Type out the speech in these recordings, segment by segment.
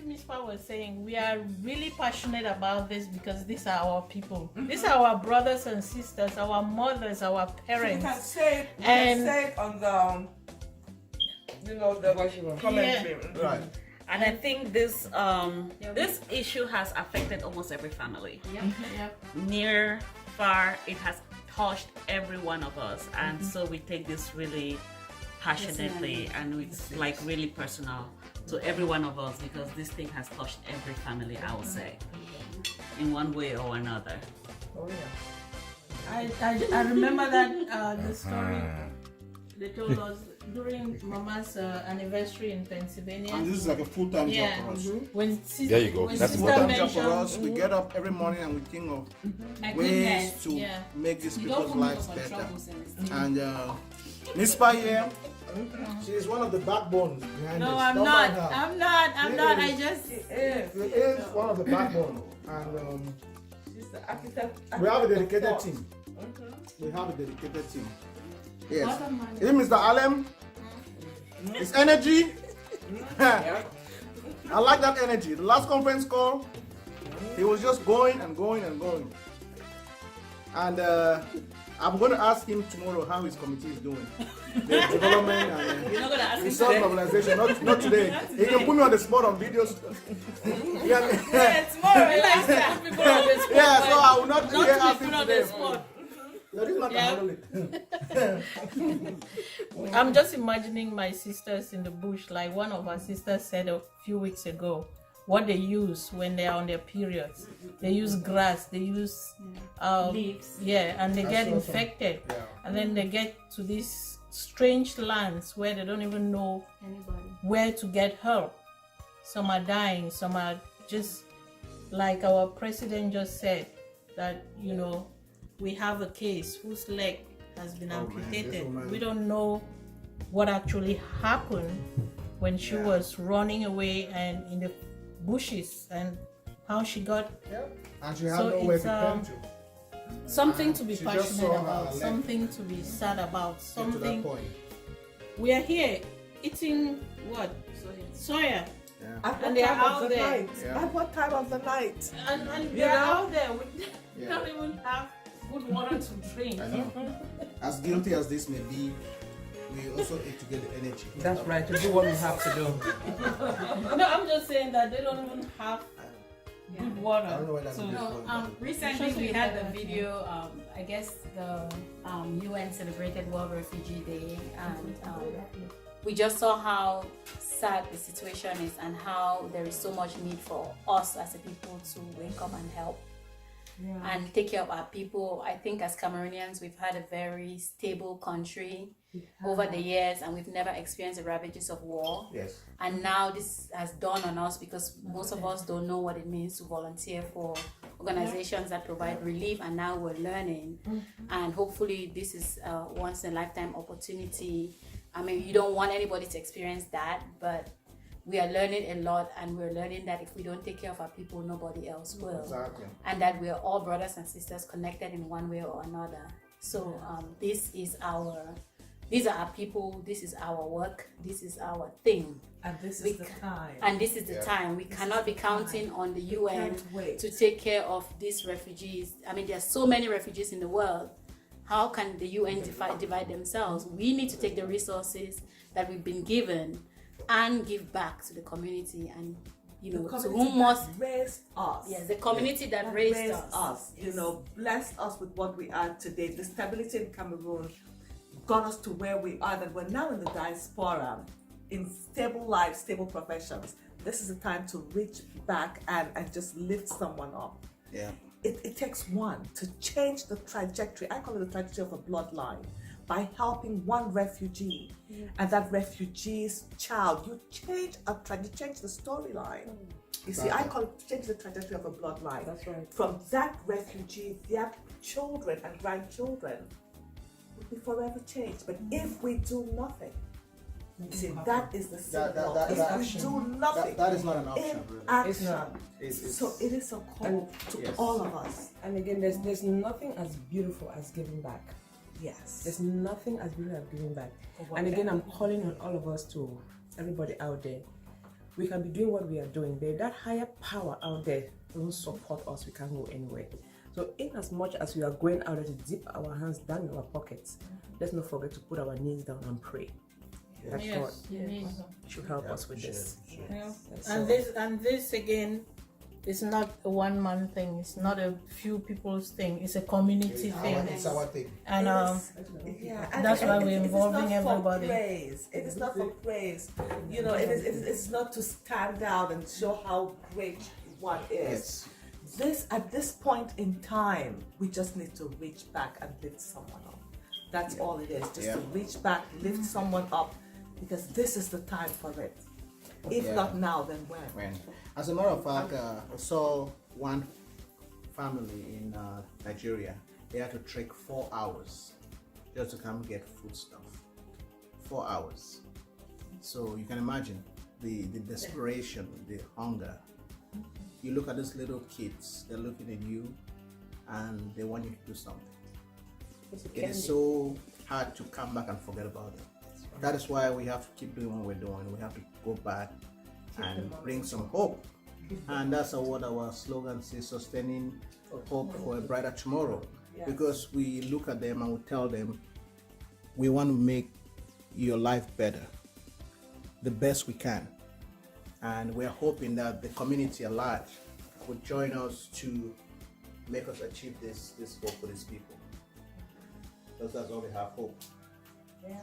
Mispa was saying, we are really passionate about this because these are our people. These are our brothers and sisters, our mothers, our parents. So we can say it on the, the commentary. Yeah. Right. And I think this this issue has affected almost every family. Near, far, it has touched every one of us, and so we take this really passionately, and it's like really personal to every one of us because this thing has touched every family, I would say, in one way or another. Oh yeah. I remember that the story they told us during Mama's anniversary in Pennsylvania. And this is like a full-time job for us. When sister, There you go. when That's It's a sister full-time job mentioned, for us. We get up every morning and we think of ways to make these people's lives better. And Mispa here, she is one of the backbones behind this. No, I'm Don't not. mind her. I'm not. I'm She not. is. I just. She is one of the backbone. And She's the architect. we have a dedicated team. We have a dedicated team. Yes. Hey, Mr. Alem, his energy. I like that energy. The last conference call, he was just going and going and going. And I'm going to ask him tomorrow how his committee is doing. The development and You're not going to ask me resource today? mobilization. Not today. He can put me on the spot on videos. It's more relaxed to put people on the spot. Yeah, so I will not Not hear to ask be him put on the today. spot. Yeah, this man can handle it. I'm just imagining my sisters in the bush. Like one of our sisters said a few weeks ago, what they use when they are on their periods. They use grass, they use Leaves. yeah, and they get That's awesome. infected. Yeah. And then they get to these strange lands where they don't even know where to get help. Some are dying, some are just like our president just said that, we have a case whose leg has been amputated. We don't know what actually happened when she was running away and in the bushes and how she got And she had So nowhere it's, to turn to. something to be She just passionate saw her about, leg something to be sad about, To that something. point. We are here eating what? Soya. Yeah. At And what they are time of out the there. night? Yeah. At what time of the night? And You they're know? out there. We Yeah. don't even have good water to drink. I know. As guilty as this may be, we also need to get the energy. That's right, to do what we have to do. No, I'm just saying that they don't even have good water. I don't know where that So, video is going, but- Recently we had the video, I guess the UN celebrated World Refugee Day, and we just saw how sad the situation is and how there is so much need for us as a people to wake up and help and take care of our people. I think as Cameroonians, we've had a very stable country over the years, and we've never experienced the ravages of war. Yes. And now this has dawned on us because most of us don't know what it means to volunteer for organizations that provide relief, and now we're learning. And hopefully this is a once in a lifetime opportunity. I mean, you don't want anybody to experience that, but we are learning a lot, and we're learning that if we don't take care of our people, nobody else will. Exactly. And that we're all brothers and sisters connected in one way or another. So these are our people, this is our work, this is our thing. And this is the time. And this is the time. We cannot be counting on the UN can't wait. to take care of these refugees. I mean, there are so many refugees in the world. How can the UN divide themselves? We need to take the resources that we've been given and give back to the community, and to whom must raised us. yes, the community that raised us. Blessed us with what we are today. The stability in Cameroon got us to where we are, that we're now in the diaspora, in stable lives, stable professions. This is the time to reach back and just lift someone up. Yeah. It takes one to change the trajectory. I call it the trajectory of a bloodline, by helping one refugee and that refugee's child. You change the storyline. You see, I call it change the trajectory of a bloodline. That's right. From that refugee, their children and grandchildren will be forever changed. But if we do nothing, you see, that is the signal. If we do nothing, that is not an option, really. inaction. It's not. So it is a call to Yes. all of us. And again, there's nothing as beautiful as giving back. Yes. There's nothing as beautiful as giving back. And again, I'm calling on all of us, to everybody out there, we can be doing what we are doing. There's that higher power out there doesn't support us, we can't go anywhere. So in as much as we are going out there to dip our hands down in our pockets, let's not forget to put our knees down and pray. That God should help us with this. Yeah. So, And this again, it's not a one-man thing. It's not a few people's thing. It's a community thing. It's our thing. And and that's why we're involving it is not everybody. For praise. It is not for praise. You know, it's not to stand out and show how great one is. Yes. At this point in time, we just need to reach back and lift someone up. That's all it is. Just to reach back, lift someone up, because this is the time for it. If not now, then when? As a matter of fact, I saw one family in Nigeria. They had to trek 4 hours just to come get foodstuff. 4 hours. So you can imagine the desperation, the hunger. You look at these little kids, they're looking at you and they want you to do something. It is so hard to come back and forget about it. That is why we have to keep doing what we're doing. We have to go back and bring some hope. And that's what our slogan says, sustaining hope for a brighter tomorrow. Because we look at them and we tell them, we want to make your life better, the best we can. And we're hoping that the community at large would join us to make us achieve this hope for these people. Because that's all we have, hope. Yeah.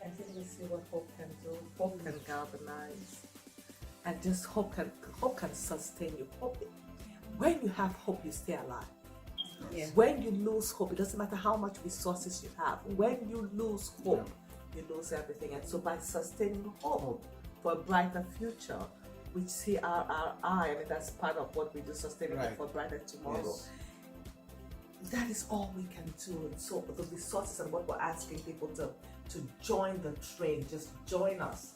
I think we see what hope can do. Hope can galvanize, and just hope can sustain you. Hope, when you have hope, you stay alive. Yeah. When you lose hope, it doesn't matter how much resources you have. When you lose hope, you lose everything. And so, by sustaining hope for a brighter future, which CRRI, I mean, that's part of what we do, sustaining hope for a brighter tomorrow. Yes. That is all we can do. And so the resources and what we're asking people to join the train, just join us,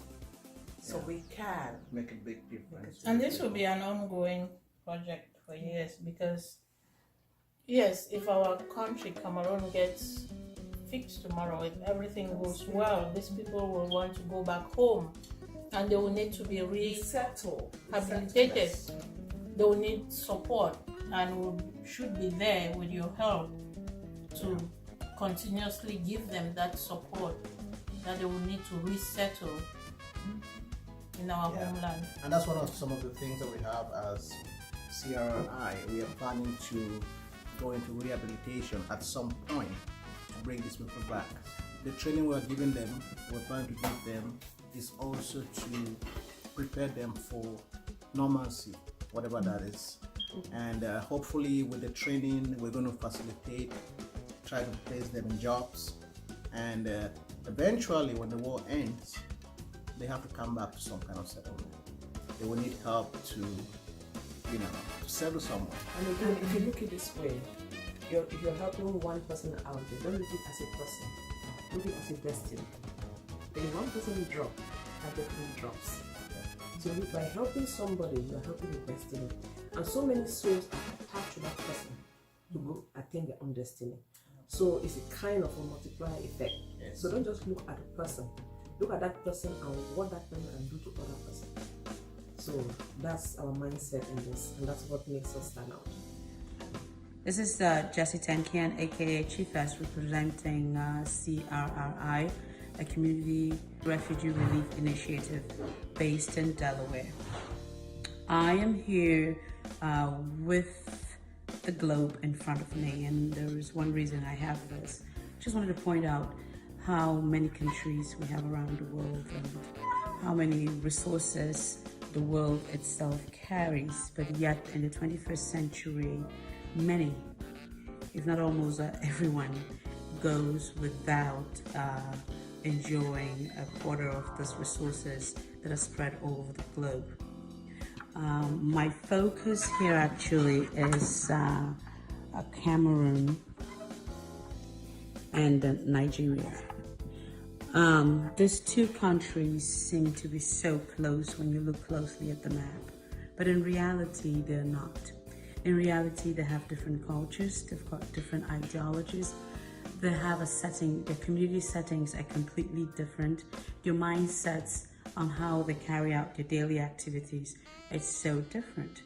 so we can make a big difference. And this will be an ongoing project for years, because yes, if our country, Cameroon, gets fixed tomorrow, if everything goes well, these people will want to go back home and they will need to be rehabilitated. They will need support, and we should be there with your help to continuously give them that support that they will need to resettle in our homeland. And that's one of some of the things that we have as CRRI. We are planning to go into rehabilitation at some point to bring these people back. The training we're giving them, we're planning to give them, is also to prepare them for normalcy, whatever that is. And hopefully with the training, we're going to facilitate, try to place them in jobs, and eventually when the war ends, they have to come back to some kind of settlement. They will need help to, to settle somewhere. And again, if you look at it this way, if you're helping one person out there, don't look at it as a person, look at it as a destiny. When one person drops, that destiny drops. So by helping somebody, you're helping the destiny. And so many souls are attached to that person to go attain their own destiny. So it's a kind of a multiplier effect. Yes. So don't just look at the person. Look at that person and what that person can do to other person. So that's our mindset in this, and that's what makes us stand out. This is Jessie Tankian, aka Chief S, representing CRRI, a community refugee relief initiative based in Delaware. I am here with the globe in front of me, and there is one reason I have this. Just wanted to point out how many countries we have around the world and how many resources the world itself carries, but yet in the 21st century, many, if not almost everyone, goes without enjoying a quarter of these resources that are spread all over the globe. My focus here actually is Cameroon and Nigeria. These two countries seem to be so close when you look closely at the map, but in reality they're not. In reality, they have different cultures, they've got different ideologies, they have a setting, their community settings are completely different, their mindsets on how they carry out their daily activities. It's so different.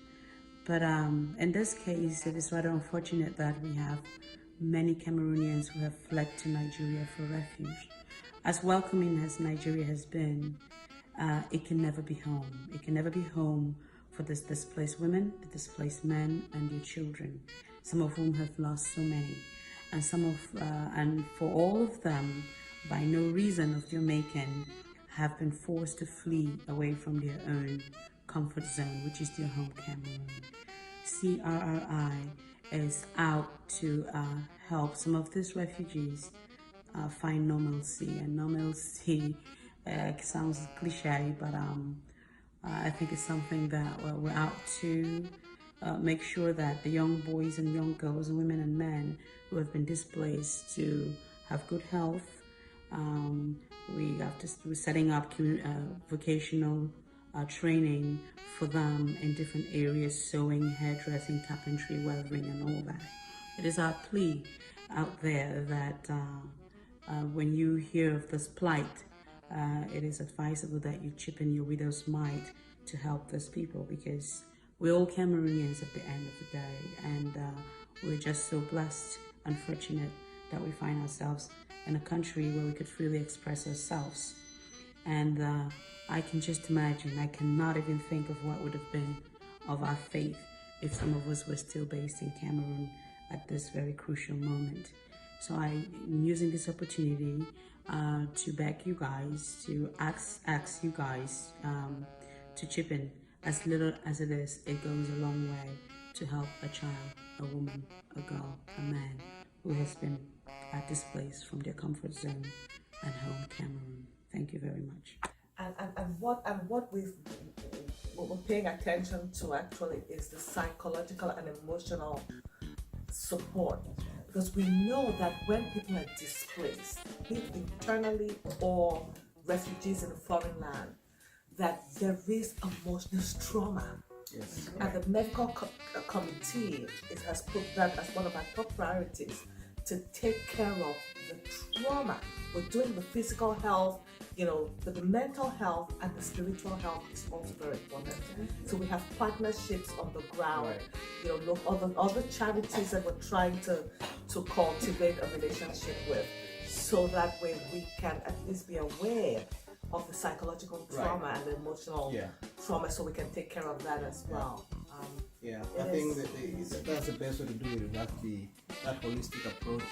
But in this case, it is rather unfortunate that we have many Cameroonians who have fled to Nigeria for refuge. As welcoming as Nigeria has been, it can never be home. It can never be home for the displaced women, the displaced men, and their children, some of whom have lost so many. And for all of them, by no reason of their making, have been forced to flee away from their own comfort zone, which is their home Cameroon. CRRI is out to help some of these refugees find normalcy. And normalcy sounds cliche, but I think it's something that we're out to make sure that the young boys and young girls and women and men who have been displaced to have good health. We're setting up vocational training for them in different areas, sewing, hairdressing, carpentry, welding, and all that. It is our plea out there that when you hear of this plight, it is advisable that you chip in your widow's mite to help those people, because we're all Cameroonians at the end of the day, and we're just so blessed and fortunate that we find ourselves in a country where we could freely express ourselves. And I can just imagine, I cannot even think of what would have been of our faith if some of us were still based in Cameroon at this very crucial moment. So I'm using this opportunity to beg you guys, to ask you guys to chip in. As little as it is, it goes a long way to help a child, a woman, a girl, a man who has been displaced from their comfort zone and home Cameroon. Thank you very much. And what we're paying attention to actually is the psychological and emotional support, because we know that when people are displaced, be it internally or refugees in a foreign land, that there is emotional trauma. Yes. And the medical committee has put that as one of our top priorities, to take care of the trauma. We're doing the physical health, but the mental health and the spiritual health is also very important. So we have partnerships on the ground, other charities that we're trying to cultivate a relationship with, so that way we can at least be aware of the psychological trauma and the emotional trauma, so we can take care of that as well. I think that's the best way to do it. That holistic approach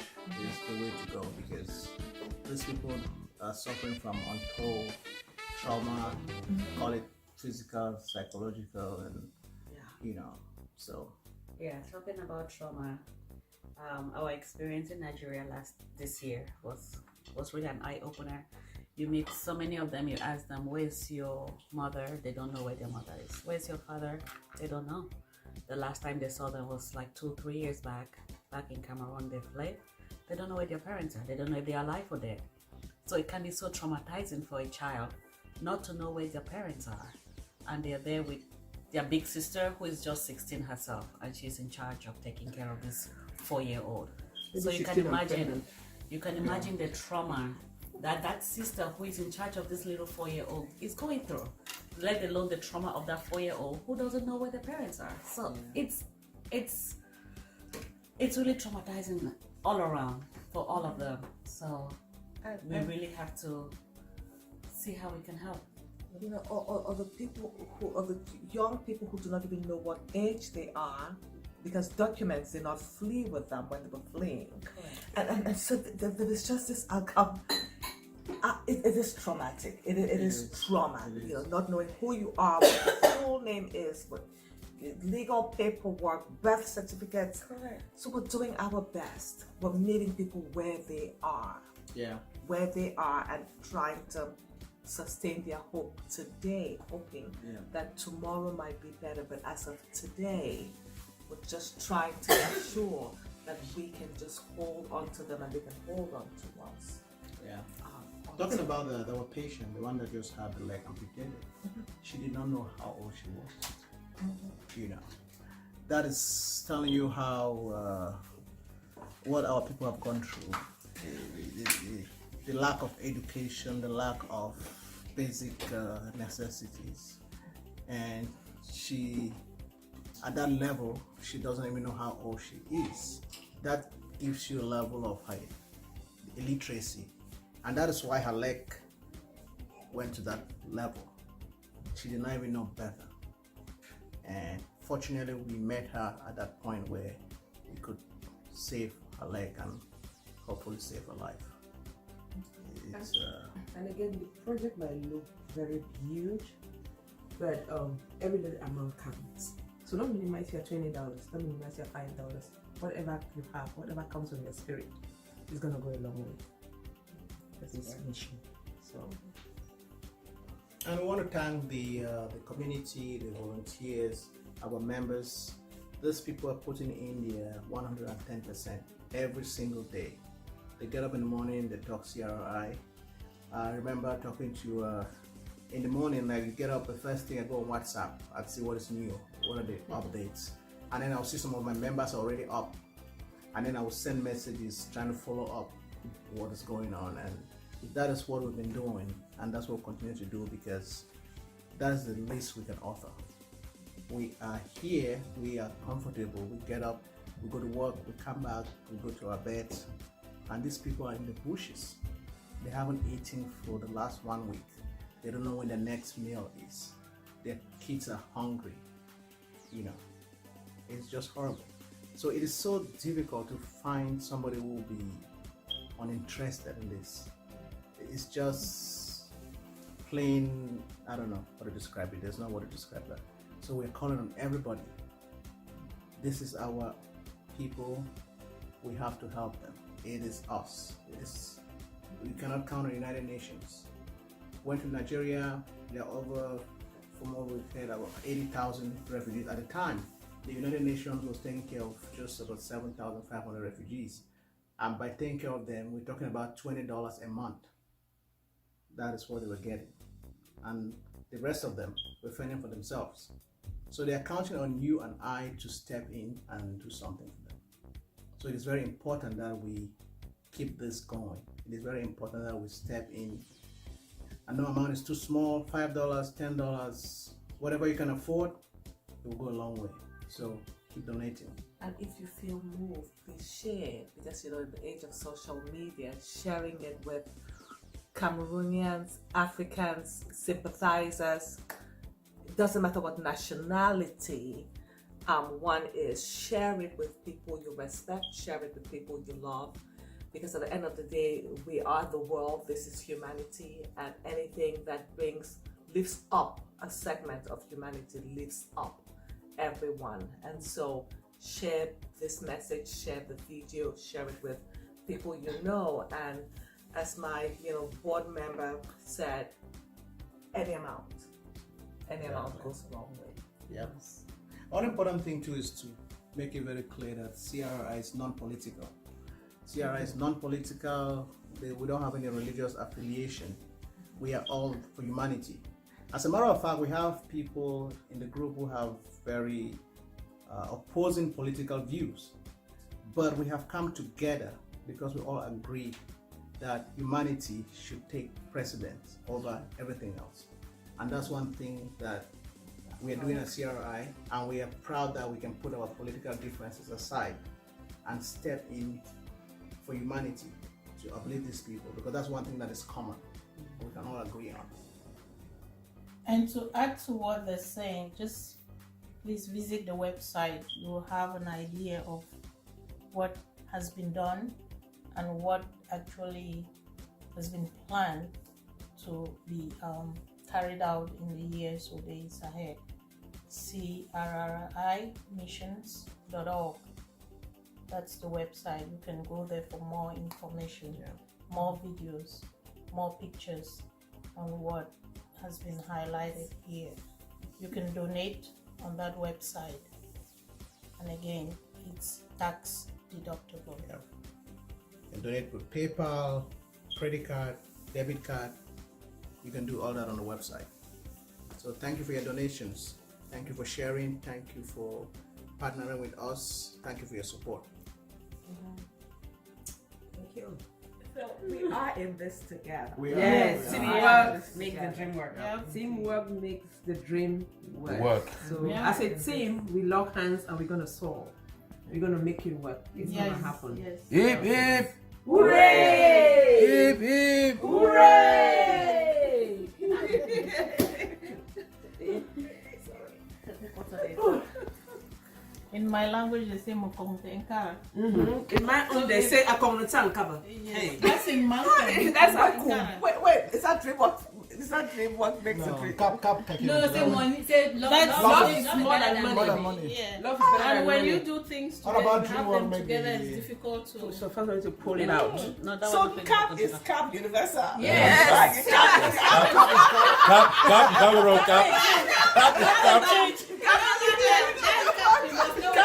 is the way to go, because these people are suffering from untold trauma, call it physical, psychological, and so. Yeah, talking about trauma, our experience in Nigeria this year was really an eye-opener. You meet so many of them, you ask them, where's your mother? They don't know where their mother is. Where's your father? They don't know. The last time they saw them was like 2-3 years back in Cameroon. They fled. They don't know where their parents are. They don't know if they are alive or dead. So it can be so traumatizing for a child not to know where their parents are. And they're there with their big sister, who is just 16 herself, and she's in charge of taking care of this 4-year-old. So you can imagine the trauma that sister who is in charge of this little 4-year-old is going through, let alone the trauma of that 4-year-old who doesn't know where their parents are. So it's really traumatizing all around for all of them. So we really have to see how we can help. Or the young people who do not even know what age they are, because documents did not flee with them when they were fleeing. And so there is just this outcome. It is traumatic. It is trauma. Not knowing who you are, what your full name is, what legal paperwork, birth certificates. Correct. So we're doing our best. We're meeting people where they are. Yeah. Where they are, and trying to sustain their hope today, hoping that tomorrow might be better. But as of today, we're just trying to make sure that we can just hold on to them and they can hold on to us. Yeah. Talking about our patient, the one that just had the leg amputated, she did not know how old she was. That is telling you how what our people have gone through. The lack of education, the lack of basic necessities, and she, at that level, she doesn't even know how old she is. That gives you a level of her illiteracy, and that is why her leg went to that level. She did not even know better, and fortunately we met her at that point where we could save her leg and hopefully save her life. And again, the project might look very huge, but every little amount counts. So don't minimize your $20, don't minimize your $5. Whatever you have, whatever comes from your spirit is gonna go a long way for this mission. So, and we want to thank the community, the volunteers, our members. These people are putting in their 110% every single day. They get up in the morning, they talk CRRI. I remember talking to in the morning, like you get up, the first thing I go on WhatsApp, I'd see what is new, what are the updates, and then I'll see some of my members already up, and then I will send messages trying to follow up what is going on. And that is what we've been doing, and that's what we'll continue to do, because that is the least we can offer. We are here, we are comfortable, we get up, we go to work, we come back, we go to our beds, and these people are in the bushes. They haven't eaten for the last 1 week. They don't know when the next meal is. Their kids are hungry. You know, it's just horrible. So it is so difficult to find somebody who will be uninterested in this. It's just plain, I don't know how to describe it. There's no word to describe that. So we're calling on everybody. This is our people. We have to help them. It is us. We cannot count on the United Nations. Went to Nigeria, there are over, from what we've heard, about 80,000 refugees. At the time, the United Nations was taking care of just about 7,500 refugees. And by taking care of them, we're talking about $20 a month. That is what they were getting. And the rest of them were fending for themselves. So they are counting on you and I to step in and do something for them. So it is very important that we keep this going. It is very important that we step in. I know amount is too small, $5, $10, whatever you can afford, it will go a long way. So keep donating. And if you feel moved, please share, because you know, in the age of social media, sharing it with Cameroonians, Africans, sympathizers, it doesn't matter what nationality one is, share it with people you respect, share it with people you love, because at the end of the day, we are the world, this is humanity, and anything that lifts up a segment of humanity lifts up everyone. And so share this message, share the video, share it with people you know, and as my board member said, any amount goes a long way. Yes. One important thing too is to make it very clear that CRRI is non-political. CRRI is non-political. We don't have any religious affiliation. We are all for humanity. As a matter of fact, we have people in the group who have very opposing political views, but we have come together because we all agree that humanity should take precedence over everything else. And that's one thing that we are doing at CRRI, and we are proud that we can put our political differences aside and step in for humanity to uplift these people, because that's one thing that is common, we can all agree on. And to add to what they're saying, just please visit the website. You'll have an idea of what has been done and what actually has been planned to be carried out in the years or days ahead. CRRImissions.org. That's the website. You can go there for more information, more videos, more pictures on what has been highlighted here. You can donate on that website, and again, it's tax deductible. You can donate with PayPal, credit card, debit card. You can do all that on the website. So thank you for your donations. Thank you for sharing. Thank you for partnering with us. Thank you for your support. thank you. So We are in this together. We are. Yes, We are. teamwork makes the dream work. Yep. Teamwork makes the dream work. Work. So Yeah. as a team, we lock hands and we're gonna solve. We're gonna make it work. It's Yes. gonna happen. Yes. Hip hip. Hooray! Hip hip. Hooray! In my language, they say Mokomte Nkara. In my own, they say Akomnutan cover. Yes. That's in Malcolm. That's not cool. Wait, is that dream what? Is that dream what makes a No, dream? cap. No, say money. Say love. That's Love love is is more than More money. than money. Yeah. Love is better And than when money. you do things What together, about you have dreamwork them make together, the- it's difficult to. So first we need to pull it out. No, that So was the cap thing. is cap universal. Yes. Cap roll cap.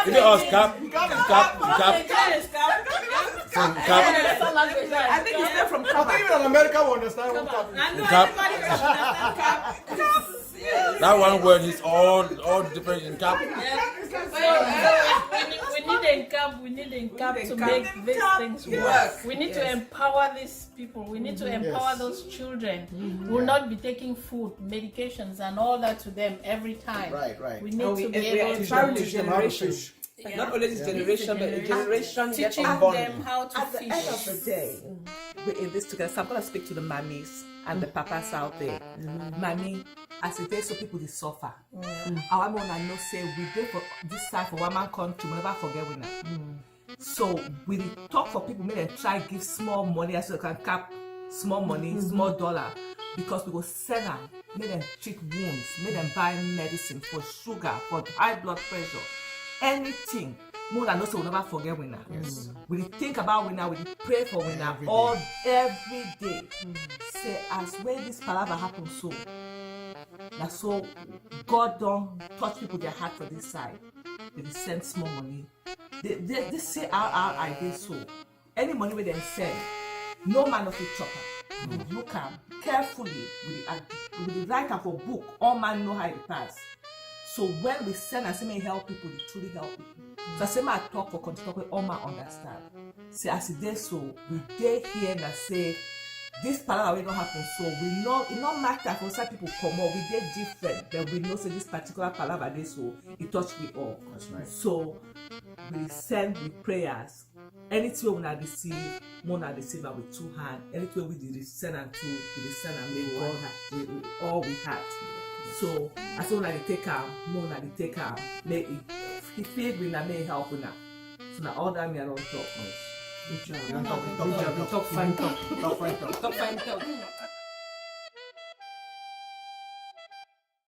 Is it us cap? Cap. From cap. I think it's there from I cover. think even in America we understand what cap is. Cap. That one word is all different in cap. We need a cap to make these things work. Yes. We need to empower these people. We need to empower Yes. those children. We will not be taking food, medications, and all that to them every time. Right. We need And to we be able are to empowering the Teach them how to generation. fish. Not only this generation, but the generation get teaching unborn. them how to At the fish. end of the day, we're in this together. So I'm gonna speak to the mammies and the papas out there. Mammy, as it is, so people they suffer. Our mom and no say we do for this side for one man country, we never forget we now. So we dey talk for people, make them try give small money as you can cap small money, small dollar, because we go send them, make them treat wounds, make them buy medicine for sugar, for high blood pressure, anything. More than also, we'll never forget winner. Yes. We dey think about winner, we dey pray for winner Every all day. every day. Say as when this palava happen so. Now so God don't touch people their heart for this side. They dey send small money. They say CRRI dey so. Any money where they send, no man of a chopper. We look am carefully. We write am for book. All man know how it pass. So when we send and say may help people, they truly help people. So I say my talk for control where all man understand. Say as it dey so, we dey here and say this palava will not happen. So we know it not matter for some people come out, we dey different, but we know say this particular palava dey so it touch we all. That's right. So we send with prayers. Anything we wanna receive, more na receive am with two hands. Anything we dey send and two, we dey send and make God with all we had. So as soon as they take am, more na they take am, make it feel we na may help we na. So now all that me I don't talk. Top fine talk. Top fine talk.